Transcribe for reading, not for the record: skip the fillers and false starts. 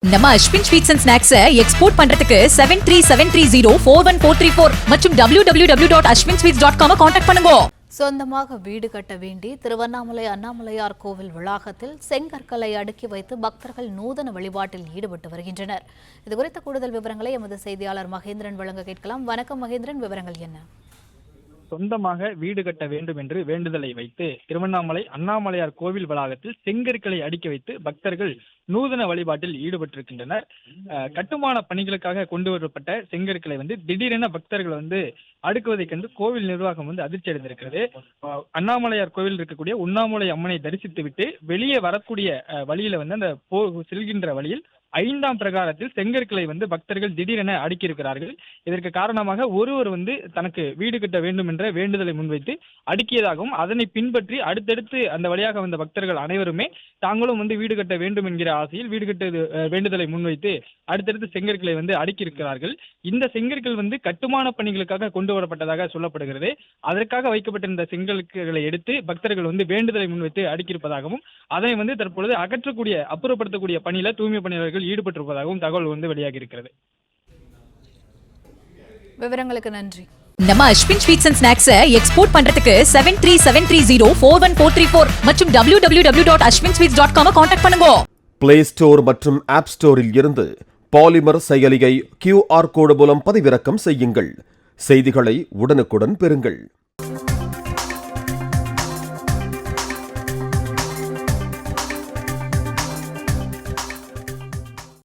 நம்ம Ashwin sweets and ஸ்நாக்ஸை export பண்றதுக்கு 7373041434 மற்றும் www.ashwinsweets.com கான்டாக்ட் பண்ணுங்க. சொந்தமாக வீடு கட்ட வேண்டி திருவண்ணாமலை அண்ணாமலையார் கோவில் வளாகத்தில் செங்கற்களை அடுக்கி வைத்து பக்தர்கள் நூதன வழிபாட்டில் ஈடுபட்டு வருகின்றனர். இதுகுறித்த கூடுதல் விவரங்களை எமது செய்தியாளர் மகேந்திரன் வழங்க கேட்கலாம். வணக்கம் மகேந்திரன், விவரங்கள் என்ன? சொந்தமாக வீடு கட்ட வேண்டும் என்று வேண்டுதலை வைத்து திருவண்ணாமலை அண்ணாமலையார் கோவில் வளாகத்தில் செங்கற்களை அடுக்கி வைத்து பக்தர்கள் நூதன வழிபாட்டில் ஈடுபட்டிருக்கின்றனர். கட்டுமான பணிகளுக்காக கொண்டு வரப்பட்ட செங்கற்களை திடீரென பக்தர்கள் அடுக்குவதை கண்டு கோவில் நிர்வாகம் அதிர்ச்சி அடைந்திருக்கிறது. அண்ணாமலையார் கோவில் இருக்கக்கூடிய உண்ணாமலை அம்மனை தரிசித்து விட்டு வெளியே வரக்கூடிய வழியில அந்த செல்கின்ற வழியில் 5ஆம் பிரகாரத்தில் செங்கற்களை பக்தர்கள் திடீரென அடுக்கியிருக்கிறார்கள். இதற்கு காரணமாக ஒருவர் தனக்கு வீடு கட்ட வேண்டும் என்ற வேண்டுதலை முன்வைத்து அடுக்கியதாகவும் அதனை பின்பற்றி அடுத்தடுத்து அந்த வழியாக வந்த பக்தர்கள் அனைவருமே தாங்களும் வீடு கட்ட வேண்டும் என்கிற ஆசையில் வீடு கட்ட வேண்டுதலை முன்வைத்து அடுத்தடுத்து செங்கற்களை அடுக்கியிருக்கிறார்கள். இந்த செங்கற்கள் கட்டுமான பணிகளுக்காக கொண்டு வரப்பட்டதாக சொல்லப்படுகிறது. அதற்காக வைக்கப்பட்டிருந்த செங்கற்களை எடுத்து பக்தர்கள் வேண்டுதலை முன்வைத்து அடுக்கியிருப்பதாகவும் அதனை தற்பொழுது அகற்றக்கூடிய அப்புறப்படுத்தக்கூடிய பணியில தூய்மை பணியாளர்கள் ஈடுபட்டிருப்பதாகவும் தகவல் வெளியாகி இருக்கிறது. விவரங்களுக்கு நன்றி. நம்ம அஸ்வின் ஸ்வீட்ஸ் அண்ட் ஸ்நாக்ஸை எக்ஸ்போர்ட் பண்றதுக்கு 7373041434 மற்றும் www.ashwinsweets.com கான்டாக்ட் பண்ணுங்க. பிளே ஸ்டோர் மற்றும் ஆப் ஸ்டோரில் இருந்து பாலிமர் செயலியை QR கோடு மூலம் பதிவிறக்கம் செய்யுங்கள். செய்திகளை உடனுக்குடன் பெறுங்கள்.